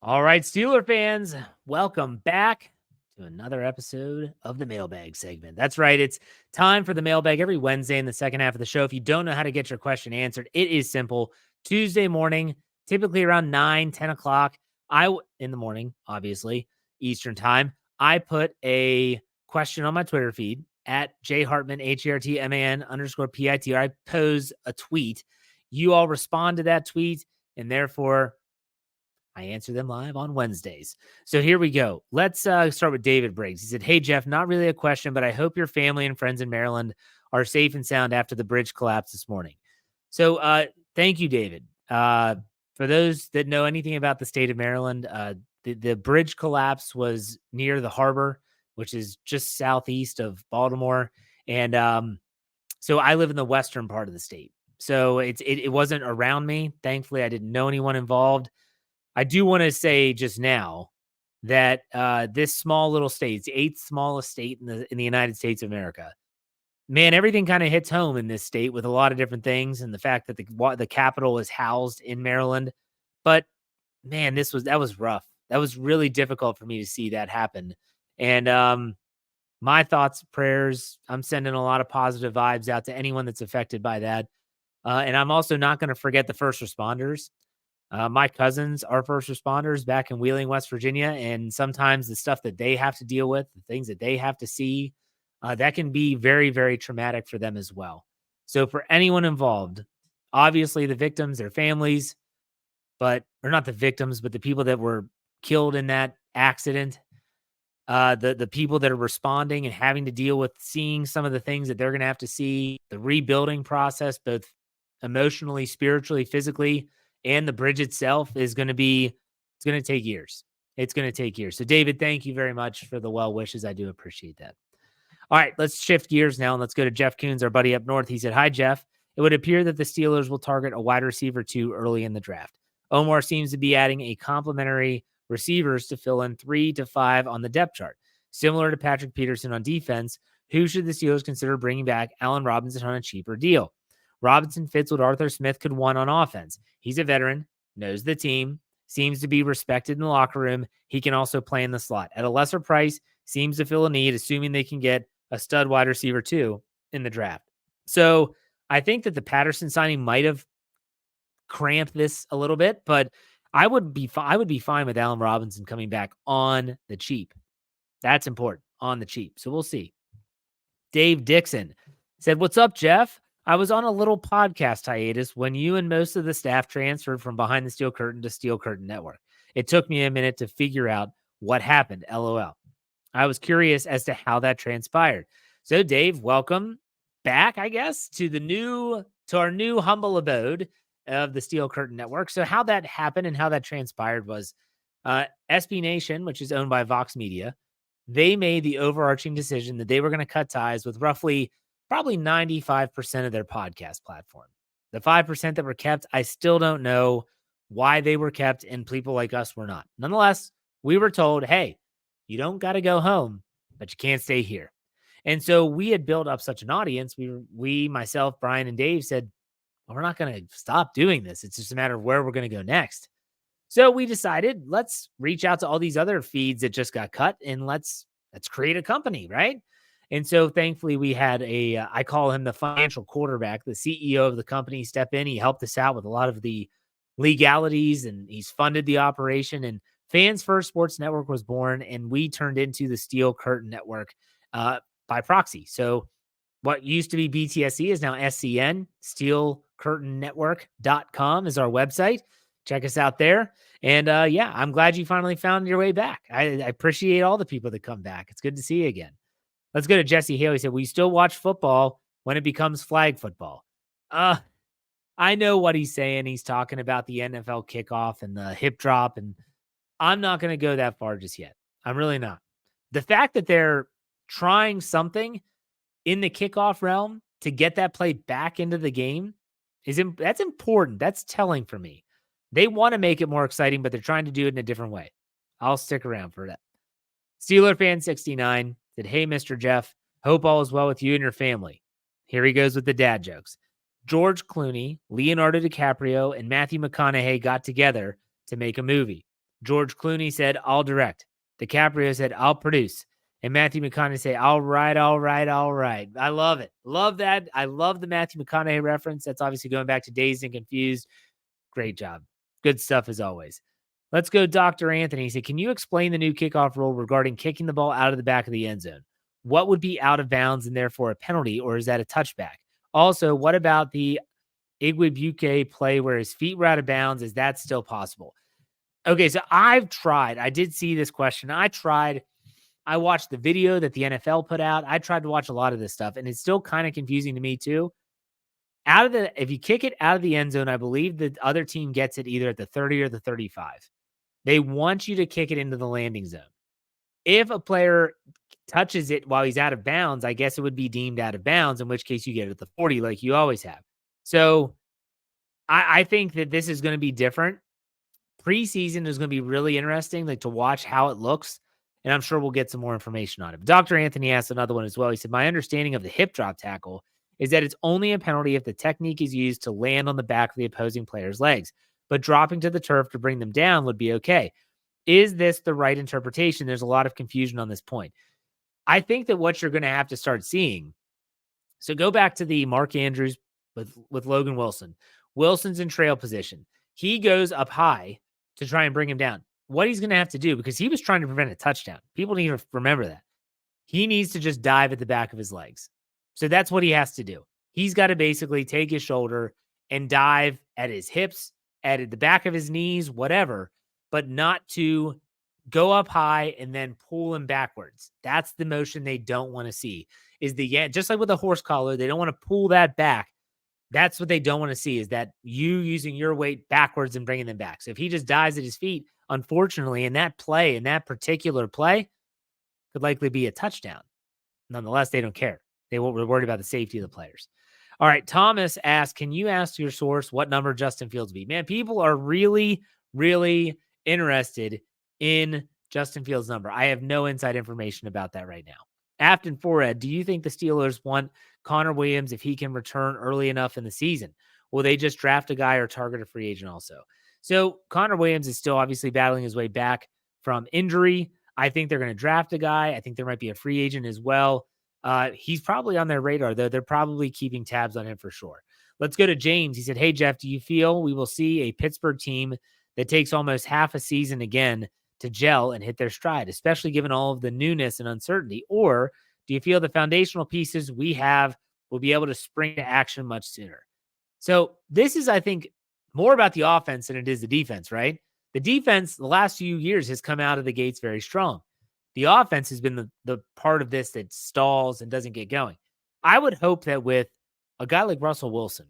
All right, Steeler fans, welcome back to another episode of the Mailbag Segment. That's right. It's time for the mailbag every Wednesday in the second half of the show. If you don't know how to get your question answered, it is simple. Tuesday morning, typically around 9, 10 o'clock, in the morning, obviously, Eastern time, I put a question on my Twitter feed at jhartman, HERTMAN_PITR. I pose a tweet. You all respond to that tweet, and therefore I answer them live on Wednesdays. So here we go. Let's start with David Briggs. He said, "Hey, Jeff, not really a question, but I hope your family and friends in Maryland are safe and sound after the bridge collapse this morning." So thank you, David. For those that know anything about the state of Maryland, the bridge collapse was near the harbor, which is just southeast of Baltimore. And so I live in the western part of the state. So it wasn't around me. Thankfully, I didn't know anyone involved. I do want to say just now that this small little state, it's the 8th smallest state in the United States of America. Man, everything kind of hits home in this state with a lot of different things, and the fact that the capital is housed in Maryland. But man, that was rough. That was really difficult for me to see that happen. And my thoughts, prayers. I'm sending a lot of positive vibes out to anyone that's affected by that. And I'm also not going to forget the first responders. My cousins are first responders back in Wheeling, West Virginia, and sometimes the stuff that they have to deal with, the things that they have to see, that can be very, very traumatic for them as well. So for anyone involved, obviously the victims, their families, or not the victims, but the people that were killed in that accident, the people that are responding and having to deal with seeing some of the things that they're going to have to see, the rebuilding process, both emotionally, spiritually, physically, and the bridge itself it's going to take years. It's going to take years. So David, thank you very much for the well wishes. I do appreciate that. All right, let's shift gears now and let's go to Jeff Coons, our buddy up north. He said, "Hi, Jeff. It would appear that the Steelers will target a wide receiver too early in the draft. Omar seems to be adding a complementary receivers to fill in 3 to 5 on the depth chart. Similar to Patrick Peterson on defense, who should the Steelers consider bringing back? Allen Robinson on a cheaper deal? Robinson fits what Arthur Smith could want on offense. He's a veteran, knows the team, seems to be respected in the locker room. He can also play in the slot. At a lesser price, seems to fill a need, assuming they can get a stud wide receiver too in the draft." So I think that the Patterson signing might have cramped this a little bit, but I would be fine with Allen Robinson coming back on the cheap. That's important, on the cheap. So we'll see. Dave Dixon said, "What's up, Jeff? I was on a little podcast hiatus when you and most of the staff transferred from Behind the Steel Curtain to Steel Curtain Network. It took me a minute to figure out what happened. LOL. I was curious as to how that transpired." So Dave, welcome back, I guess, to our new humble abode of the Steel Curtain Network. So how that happened and how that transpired was SB Nation, which is owned by Vox Media, they made the overarching decision that they were going to cut ties with probably 95% of their podcast platform. The 5% that were kept, I still don't know why they were kept and people like us were not. Nonetheless, we were told, hey, you don't got to go home, but you can't stay here. And so we had built up such an audience. We, myself, Brian, and Dave said, well, we're not going to stop doing this. It's just a matter of where we're going to go next. So we decided, let's reach out to all these other feeds that just got cut and let's create a company, right? And so thankfully we had I call him the financial quarterback, the CEO of the company, step in. He helped us out with a lot of the legalities and he's funded the operation, and Fans First Sports Network was born, and we turned into the Steel Curtain Network by proxy. So what used to be BTSC is now SCN. SteelCurtainNetwork.com is our website. Check us out there. And yeah, I'm glad you finally found your way back. I appreciate all the people that come back. It's good to see you again. Let's go to Jesse Hale. He said, "We still watch football when it becomes flag football." I know what he's saying. He's talking about the NFL kickoff and the hip drop, and I'm not going to go that far just yet. I'm really not. The fact that they're trying something in the kickoff realm to get that play back into the game that's important. That's telling for me. They want to make it more exciting, but they're trying to do it in a different way. I'll stick around for that. Steeler fan 69 said, "Hey, Mr. Jeff, hope all is well with you and your family." Here he goes with the dad jokes. "George Clooney, Leonardo DiCaprio, and Matthew McConaughey got together to make a movie. George Clooney said, I'll direct. DiCaprio said, I'll produce. And Matthew McConaughey said, all right, all right, all right. I love it. Love that. I love the Matthew McConaughey reference. That's obviously going back to Dazed and Confused. Great job. Good stuff as always. Let's go, Dr. Anthony. He said, can you explain the new kickoff rule regarding kicking the ball out of the back of the end zone? What would be out of bounds and therefore a penalty, or is that a touchback? Also, what about the Igwebuike play where his feet were out of bounds? Is that still possible? Okay, so I've tried. I did see this question. I watched the video that the NFL put out. I tried to watch a lot of this stuff, and it's still kind of confusing to me too. If you kick it out of the end zone, I believe the other team gets it either at the 30 or the 35. They want you to kick it into the landing zone. If a player touches it while he's out of bounds, I guess it would be deemed out of bounds, in which case you get it at the 40 like you always have. So I think that this is going to be different. Preseason is going to be really interesting, like to watch how it looks. And I'm sure we'll get some more information on it. But Dr. Anthony asked another one as well. He said, my understanding of the hip drop tackle is that it's only a penalty if the technique is used to land on the back of the opposing player's legs, but dropping to the turf to bring them down would be okay. Is this the right interpretation? There's a lot of confusion on this point. I think that what you're going to have to start seeing. So go back to the Mark Andrews with Logan Wilson. Wilson's in trail position. He goes up high to try and bring him down. What he's going to have to do, because he was trying to prevent a touchdown. People need to remember that. He needs to just dive at the back of his legs. So that's what he has to do. He's got to basically take his shoulder and dive at his hips, at the back of his knees, whatever, but not to go up high and then pull him backwards. That's the motion they don't want to see. Just like with a horse collar, they don't want to pull that back. That's what they don't want to see, is that you using your weight backwards and bringing them back. So if he just dives at his feet, unfortunately, in that particular play, could likely be a touchdown. Nonetheless, they don't care. They're worried about the safety of the players. All right, Thomas asked, can you ask your source what number Justin Fields will be? Man, people are really, really interested in Justin Fields' number. I have no inside information about that right now. Afton Forehead, do you think the Steelers want Connor Williams if he can return early enough in the season? Will they just draft a guy or target a free agent also? So Connor Williams is still obviously battling his way back from injury. I think they're going to draft a guy. I think there might be a free agent as well. He's probably on their radar, though. They're probably keeping tabs on him for sure. Let's go to James. He said, hey, Jeff, do you feel we will see a Pittsburgh team that takes almost half a season again to gel and hit their stride, especially given all of the newness and uncertainty? Or do you feel the foundational pieces we have will be able to spring to action much sooner? So this is, I think, more about the offense than it is the defense, right? The defense, the last few years, has come out of the gates very strong. The offense has been the part of this that stalls and doesn't get going. I would hope that with a guy like Russell Wilson,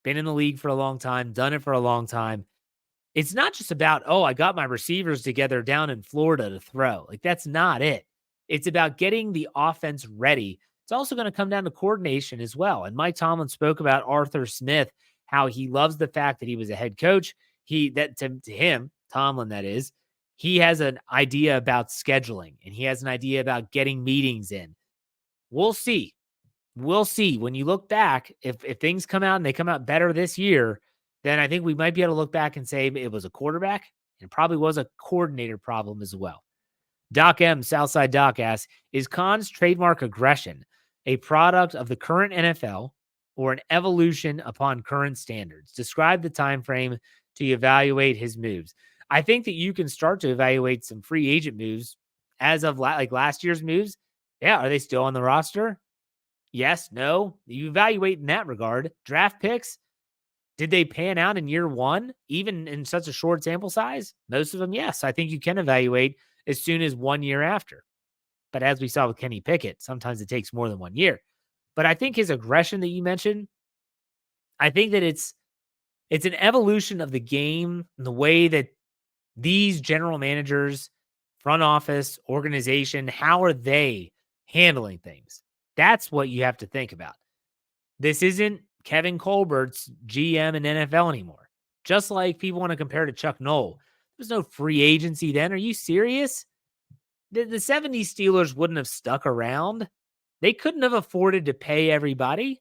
been in the league for a long time, done it for a long time, it's not just about, oh, I got my receivers together down in Florida to throw. Like, that's not it. It's about getting the offense ready. It's also going to come down to coordination as well. And Mike Tomlin spoke about Arthur Smith, how he loves the fact that he was a head coach. To him, Tomlin, that is, he has an idea about scheduling, and he has an idea about getting meetings in. We'll see. We'll see. When you look back, if things come out and they come out better this year, then I think we might be able to look back and say it was a quarterback, and it probably was a coordinator problem as well. Doc M, Southside Doc asks, is Khan's trademark aggression a product of the current NFL or an evolution upon current standards? Describe the time frame to evaluate his moves. I think that you can start to evaluate some free agent moves as of like last year's moves. Yeah, are they still on the roster? Yes, no. You evaluate in that regard. Draft picks, did they pan out in year one, even in such a short sample size? Most of them, yes. I think you can evaluate as soon as 1 year after. But as we saw with Kenny Pickett, sometimes it takes more than 1 year. But I think his aggression that you mentioned, I think that it's an evolution of the game and the way that these general managers, front office, organization, how are they handling things? That's what you have to think about. This isn't Kevin Colbert's GM in NFL anymore. Just like people want to compare to Chuck Noll. There's no free agency then. Are you serious? The 70s Steelers wouldn't have stuck around. They couldn't have afforded to pay everybody.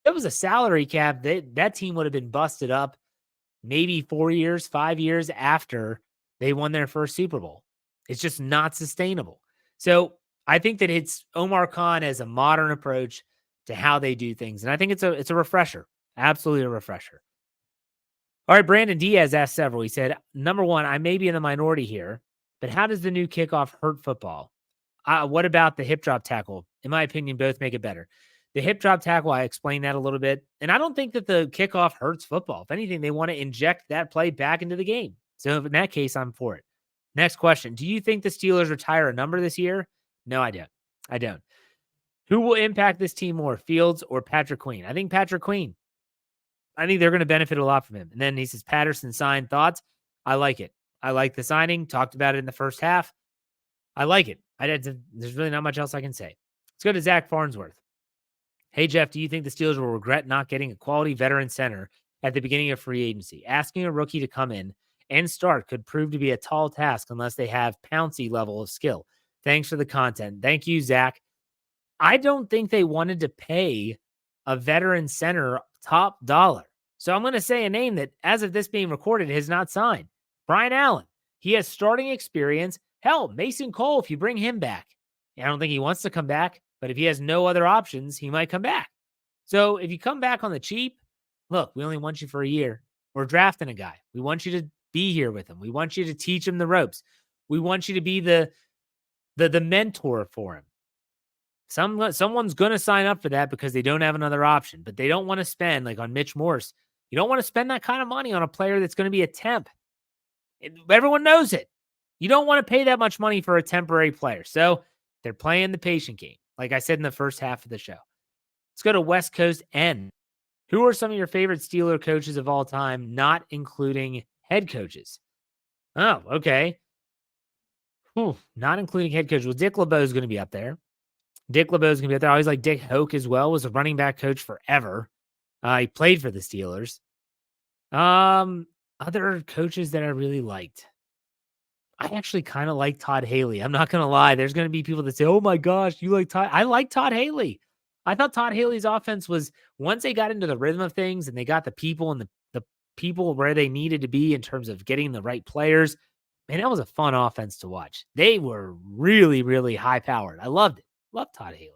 It was a salary cap. That team would have been busted up maybe 4 years, 5 years after They won their first Super Bowl. It's just not sustainable. So I think that it's Omar Khan as a modern approach to how they do things. And I think it's a refresher. Absolutely a refresher. All right, Brandon Diaz asked several. He said, number one, I may be in the minority here, but how does the new kickoff hurt football? What about the hip drop tackle? In my opinion, both make it better. The hip drop tackle, I explained that a little bit. And I don't think that the kickoff hurts football. If anything, they want to inject that play back into the game. So in that case, I'm for it. Next question. Do you think the Steelers retire a number this year? No, I don't. I don't. Who will impact this team more, Fields or Patrick Queen? I think Patrick Queen. I think they're going to benefit a lot from him. And then he says, Patterson signed. Thoughts? I like it. I like the signing. Talked about it in the first half. I like it. There's really not much else I can say. Let's go to Zach Farnsworth. Hey, Jeff, do you think the Steelers will regret not getting a quality veteran center at the beginning of free agency? Asking a rookie to come in and start could prove to be a tall task unless they have Pouncey level of skill. Thanks for the content. Thank you, Zach. I don't think they wanted to pay a veteran center top dollar. So I'm going to say a name that, as of this being recorded, has not signed. Brian Allen. He has starting experience. Hell, Mason Cole, if you bring him back. I don't think he wants to come back, but if he has no other options, he might come back. So if you come back on the cheap, look, we only want you for a year. We're drafting a guy. We want you to be here with him. We want you to teach him the ropes. We want you to be the mentor for him. Someone's going to sign up for that because they don't have another option, but they don't want to spend, like on Mitch Morse, you don't want to spend that kind of money on a player that's going to be a temp. Everyone knows it. You don't want to pay that much money for a temporary player. So they're playing the patient game, like I said in the first half of the show. Let's go to West Coast N. Who are some of your favorite Steeler coaches of all time, not including head coaches? Oh, okay. Not including head coaches. Well, Dick LeBeau is going to be up there. I always like Dick Hoke as well. Was a running back coach forever. He played for the Steelers. Other coaches that I really liked. I actually kind of like Todd Haley. I'm not going to lie. There's going to be people that say, oh my gosh, you like Todd. I like Todd Haley. I thought Todd Haley's offense was, once they got into the rhythm of things and they got the people and the people where they needed to be in terms of getting the right players, man, that was a fun offense to watch. They were really, really high powered. I loved it. Love Todd Haley.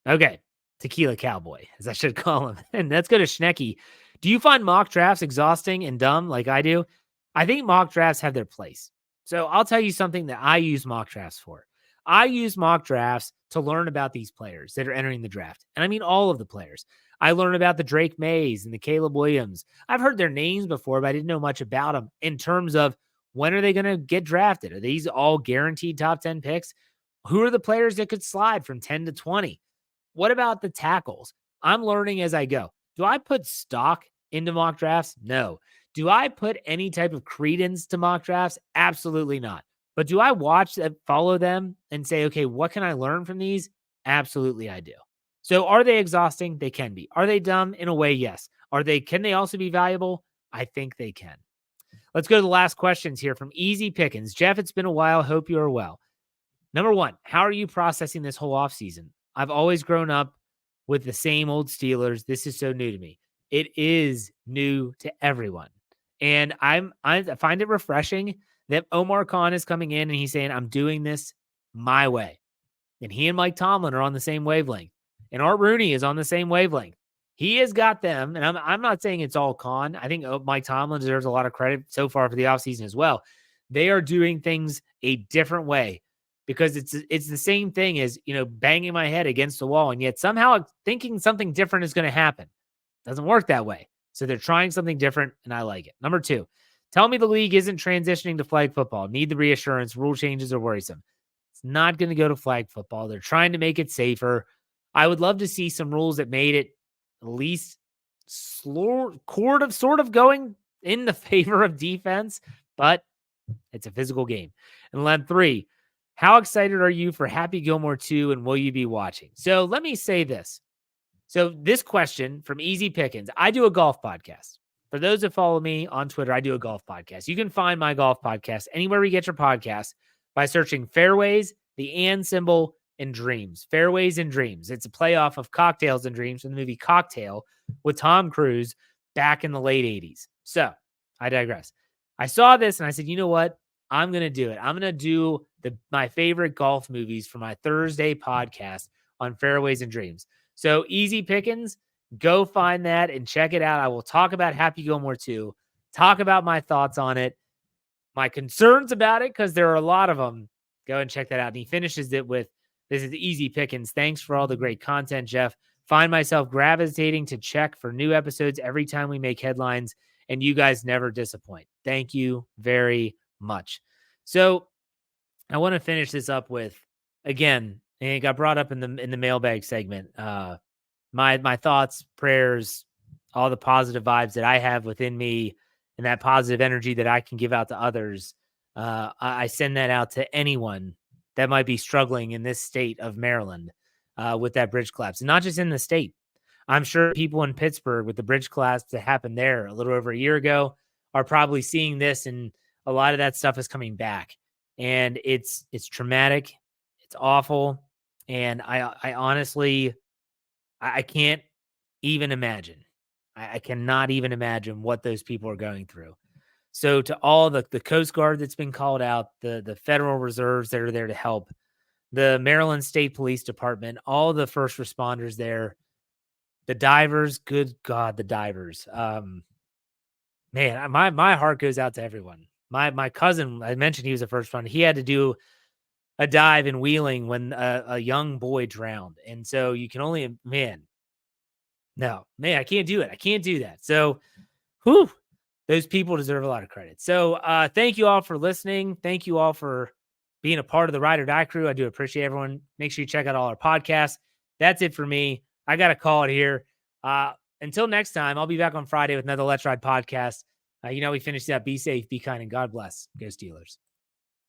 Okay. Tequila Cowboy, as I should call him. And let's go to Schnecky. Do you find mock drafts exhausting and dumb like I do? I think mock drafts have their place. So I'll tell you something that I use mock drafts for. I use mock drafts to learn about these players that are entering the draft. And I mean all of the players. I learned about the Drake Mays and the Caleb Williams. I've heard their names before, but I didn't know much about them in terms of when are they going to get drafted? Are these all guaranteed top 10 picks? Who are the players that could slide from 10 to 20? What about the tackles? I'm learning as I go. Do I put stock into mock drafts? No. Do I put any type of credence to mock drafts? Absolutely not. But do I watch them, follow them, and say, okay, what can I learn from these? Absolutely, I do. So are they exhausting? They can be. Are they dumb? In a way, yes. Can they also be valuable? I think they can. Let's go to the last questions here from Easy Pickens. Jeff, it's been a while. Hope you are well. Number one, how are you processing this whole offseason? I've always grown up with the same old Steelers. This is so new to me. It is new to everyone. And I find it refreshing that Omar Khan is coming in and he's saying, I'm doing this my way. And he and Mike Tomlin are on the same wavelength. And Art Rooney is on the same wavelength. He has got them. And I'm not saying it's all Khan. I think Mike Tomlin deserves a lot of credit so far for the offseason as well. They are doing things a different way because it's the same thing as, banging my head against the wall. And yet somehow thinking something different is going to happen. Doesn't work that way. So they're trying something different, and I like it. Number two, tell me the league isn't transitioning to flag football. Need the reassurance. Rule changes are worrisome. It's not going to go to flag football. They're trying to make it safer. I would love to see some rules that made it at least sort of going in the favor of defense, but it's a physical game. And then three, how excited are you for Happy Gilmore 2, and will you be watching? So let me say this. So this question from Easy Pickens, I do a golf podcast. For those that follow me on Twitter, I do a golf podcast. You can find my golf podcast anywhere we get your podcast by searching Fairways, the and symbol, and Dreams. Fairways and Dreams. It's a playoff of Cocktails and Dreams from the movie Cocktail with Tom Cruise back in the late 80s. So I digress. I saw this and I said, you know what? I'm going to do it. I'm going to do my favorite golf movies for my Thursday podcast on Fairways and Dreams. So easy pickings, go find that and check it out. I will talk about Happy Gilmore 2, talk about my thoughts on it, my concerns about it, because there are a lot of them. Go and check that out. And he finishes it with, this is easy pickings. Thanks for all the great content, Jeff. Find myself gravitating to check for new episodes every time we make headlines, and you guys never disappoint. Thank you very much. So I want to finish this up with, again, and it got brought up in the mailbag segment. My thoughts, prayers, all the positive vibes that I have within me and that positive energy that I can give out to others. I send that out to anyone that might be struggling in this state of Maryland with that bridge collapse, and not just in the state. I'm sure people in Pittsburgh with the bridge collapse that happened there a little over a year ago are probably seeing this, and a lot of that stuff is coming back. And it's traumatic. It's awful. And I honestly, I can't even imagine. I cannot even imagine what those people are going through. So to all the Coast Guard that's been called out, the Federal Reserves that are there to help, the Maryland State Police Department, all the first responders there, the divers, good God, the divers. Man, my heart goes out to everyone. My cousin, I mentioned he was a first responder. He had to do a dive in Wheeling when a young boy drowned. And so you can only, I can't do it. I can't do that. So, those people deserve a lot of credit. So thank you all for listening. Thank you all for being a part of the Ride or Die crew. I do appreciate everyone. Make sure you check out all our podcasts. That's it for me. I got to call it here. Until next time, I'll be back on Friday with another Let's Ride podcast. We finished that. Be safe, be kind, and God bless. Go Steelers.